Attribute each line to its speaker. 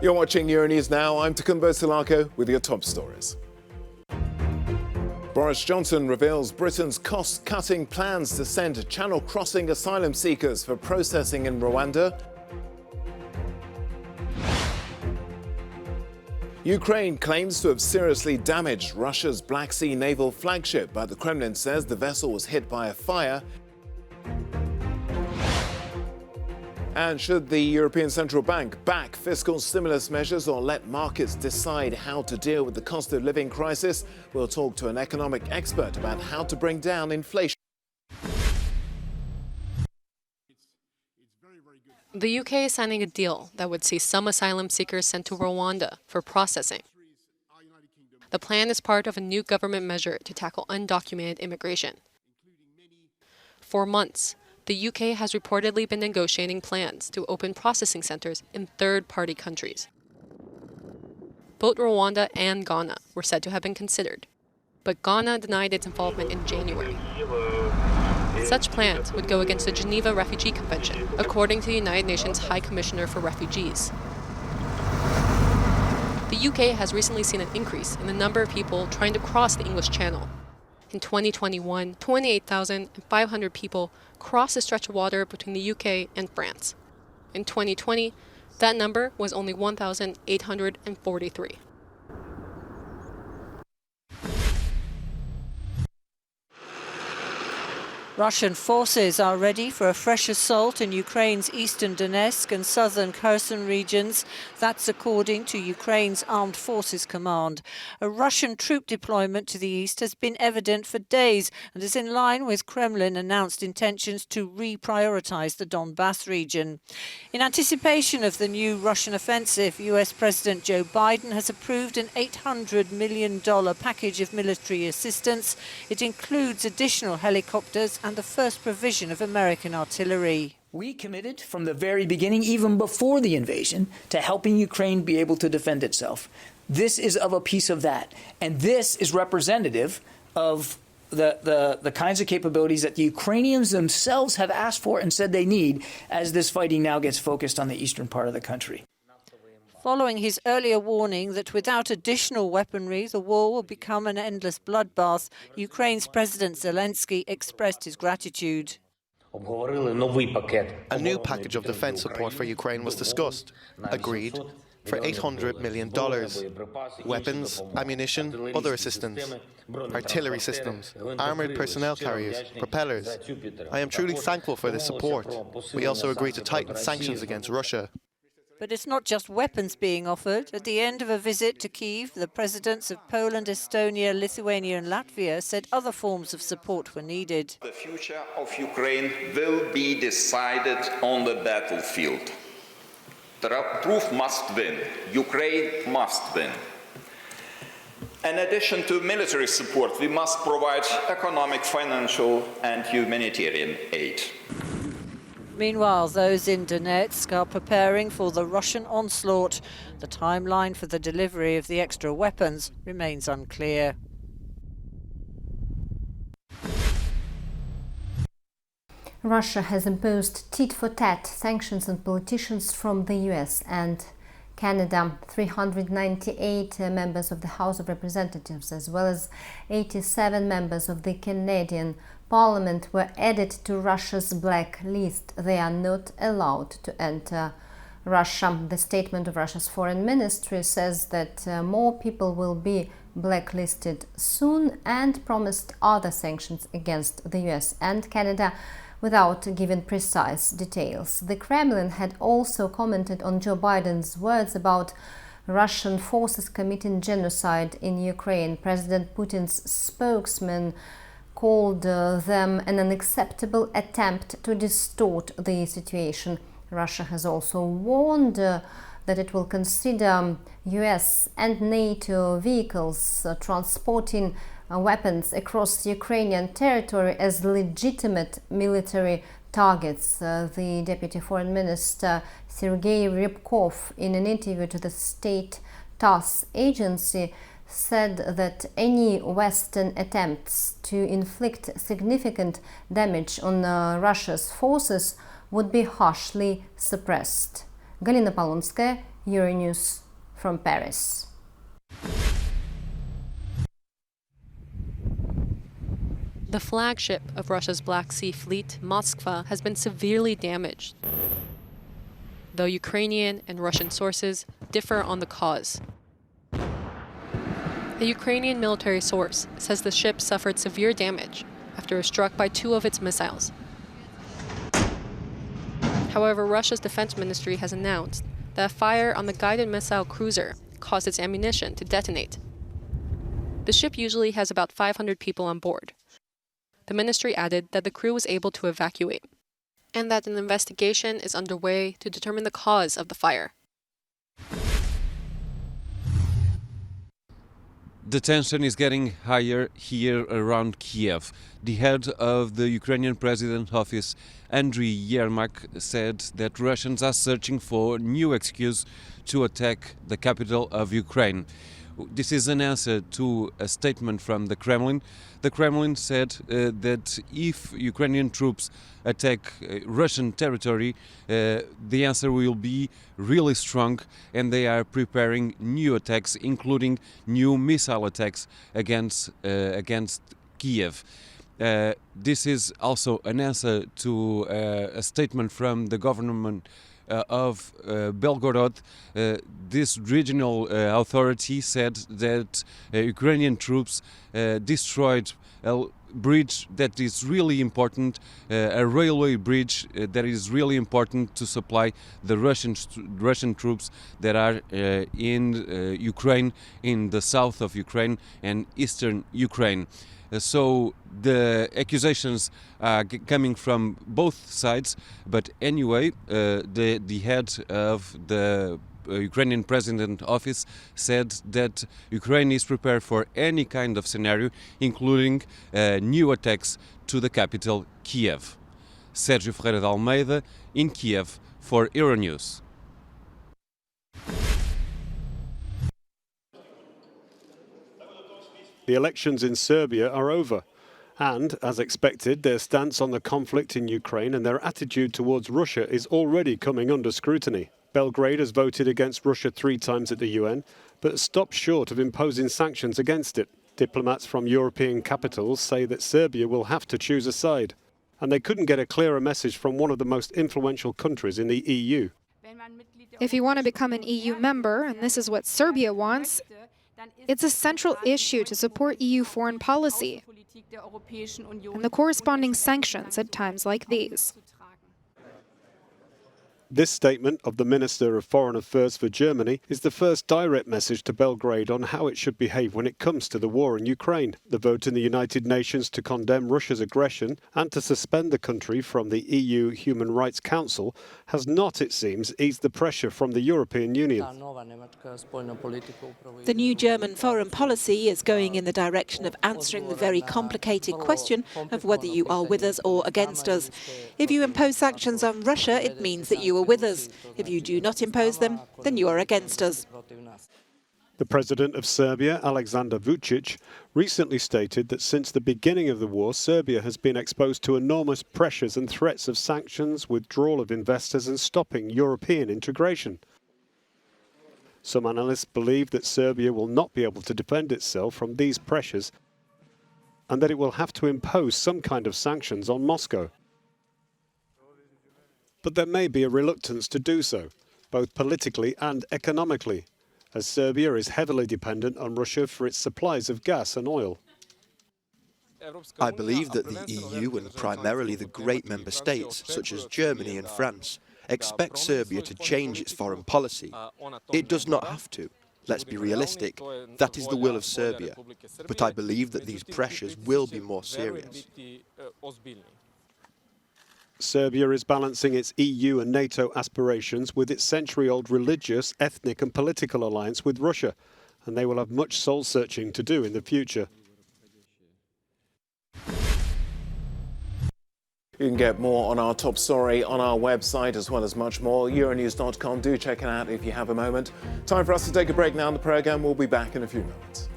Speaker 1: You're watching Euronews now. I'm Takumbo Silako with your top stories. Boris Johnson reveals Britain's cost-cutting plans to send channel-crossing asylum seekers for processing in Rwanda. Ukraine claims to have seriously damaged Russia's Black Sea naval flagship, but the Kremlin says the vessel was hit by a fire. And should the European Central Bank back fiscal stimulus measures or let markets decide how to deal with the cost of living crisis? We'll talk to an economic expert about how to bring down inflation.
Speaker 2: The UK is signing a deal that would see some asylum seekers sent to Rwanda for processing. The plan is part of a new government measure to tackle undocumented immigration. For months, the UK has reportedly been negotiating plans to open processing centers in third-party countries. Both Rwanda and Ghana were said to have been considered, but Ghana denied its involvement in January. Such plans would go against the Geneva Refugee Convention, according to the United Nations High Commissioner for Refugees. The UK has recently seen an increase in the number of people trying to cross the English Channel. In 2021, 28,500 people crossed a stretch of water between the UK and France. In 2020, that number was only 1,843.
Speaker 3: Russian forces are ready for a fresh assault in Ukraine's eastern Donetsk and southern Kherson regions. That's according to Ukraine's Armed Forces Command. A Russian troop deployment to the east has been evident for days and is in line with Kremlin-announced intentions to reprioritize the Donbass region. In anticipation of the new Russian offensive, US President Joe Biden has approved an $800 million package of military assistance. It includes additional helicopters and the first provision of American artillery.
Speaker 4: We committed from the very beginning, even before the invasion, to helping Ukraine be able to defend itself. This is of a piece of that. And this is representative of the kinds of capabilities that the Ukrainians themselves have asked for and said they need as this fighting now gets focused on the eastern part of the country.
Speaker 3: Following his earlier warning that without additional weaponry, the war will become an endless bloodbath, Ukraine's President Zelensky expressed his gratitude.
Speaker 5: A new package of defense support for Ukraine was discussed, agreed, for $800 million. Weapons, ammunition, other assistance, artillery systems, armoured personnel carriers, propellers. I am truly thankful for this support. We also agreed to tighten sanctions against Russia.
Speaker 3: But it's not just weapons being offered. At the end of a visit to Kiev, the presidents of Poland, Estonia, Lithuania and Latvia said other forms of support were needed.
Speaker 6: The future of Ukraine will be decided on the battlefield. The truth must win. Ukraine must win. In addition to military support, we must provide economic, financial and humanitarian aid.
Speaker 3: Meanwhile, those in Donetsk are preparing for the Russian onslaught. The timeline for the delivery of the extra weapons remains unclear.
Speaker 7: Russia has imposed tit-for-tat sanctions on politicians from the US and Canada. 398 members of the House of Representatives, as well as 87 members of the Canadian Parliament, were added to Russia's blacklist. They are not allowed to enter Russia. The statement of Russia's foreign ministry says that more people will be blacklisted soon and promised other sanctions against the US and Canada without giving precise details. The Kremlin had also commented on Joe Biden's words about Russian forces committing genocide in Ukraine. President Putin's spokesman called them an unacceptable attempt to distort the situation. Russia has also warned that it will consider US and NATO vehicles transporting weapons across Ukrainian territory as legitimate military targets. The Deputy Foreign Minister Sergei Ryabkov, in an interview to the state TASS agency, said that any Western attempts to inflict significant damage on Russia's forces would be harshly suppressed. Галина Полонская, Euronews from Paris.
Speaker 2: The flagship of Russia's Black Sea Fleet, Moskva, has been severely damaged, though Ukrainian and Russian sources differ on the cause. A Ukrainian military source says the ship suffered severe damage after it was struck by 2 of its missiles. However, Russia's defense ministry has announced that a fire on the guided missile cruiser caused its ammunition to detonate. The ship usually has about 500 people on board. The ministry added that the crew was able to evacuate, and that an investigation is underway to determine the cause of the fire.
Speaker 8: The tension is getting higher here around Kiev. The head of the Ukrainian President's office, Andriy Yermak, said that Russians are searching for new excuse to attack the capital of Ukraine. This is an answer to a statement from the Kremlin. The Kremlin said that if Ukrainian troops attack Russian territory, the answer will be really strong, and they are preparing new attacks, including new missile attacks against Kiev. This is also an answer to a statement from the government of Belgorod. This regional authority said that Ukrainian troops destroyed a bridge that is really important, a railway bridge that is really important to supply the Russian troops that are in Ukraine, in the south of Ukraine and eastern Ukraine. So the accusations are coming from both sides, but anyway, the head of the Ukrainian President office said that Ukraine is prepared for any kind of scenario, including new attacks to the capital, Kiev. Sérgio Ferreira de Almeida in Kiev for Euronews.
Speaker 9: The elections in Serbia are over, and, as expected, their stance on the conflict in Ukraine and their attitude towards Russia is already coming under scrutiny. Belgrade has voted against Russia 3 times at the UN, but stopped short of imposing sanctions against it. Diplomats from European capitals say that Serbia will have to choose a side, and they couldn't get a clearer message from one of the most influential countries in the EU.
Speaker 10: If you want to become an EU member, and this is what Serbia wants, it's a central issue to support EU foreign policy and the corresponding sanctions at times like these.
Speaker 9: This statement of the Minister of Foreign Affairs for Germany is the first direct message to Belgrade on how it should behave when it comes to the war in Ukraine. The vote in the United Nations to condemn Russia's aggression and to suspend the country from the EU Human Rights Council has not, it seems, eased the pressure from the European Union.
Speaker 11: The new German foreign policy is going in the direction of answering the very complicated question of whether you are with us or against us. If you impose sanctions on Russia, it means that you are with us. If you do not impose them, then you are against us.
Speaker 9: The president of Serbia, Alexander Vučić, recently stated that since the beginning of the war, Serbia has been exposed to enormous pressures and threats of sanctions, withdrawal of investors and stopping European integration. Some analysts believe that Serbia will not be able to defend itself from these pressures and that it will have to impose some kind of sanctions on Moscow. But there may be a reluctance to do so, both politically and economically, as Serbia is heavily dependent on Russia for its supplies of gas and oil.
Speaker 12: I believe that the EU and primarily the great member states, such as Germany and France, expect Serbia to change its foreign policy. It does not have to. Let's be realistic. That is the will of Serbia. But I believe that these pressures will be more serious.
Speaker 9: Serbia is balancing its EU and NATO aspirations with its century-old religious, ethnic and political alliance with Russia, and they will have much soul-searching to do in the future.
Speaker 1: You can get more on our top story on our website as well as much more. Euronews.com. Do check it out if you have a moment. Time for us to take a break now on the programme. We'll be back in a few moments.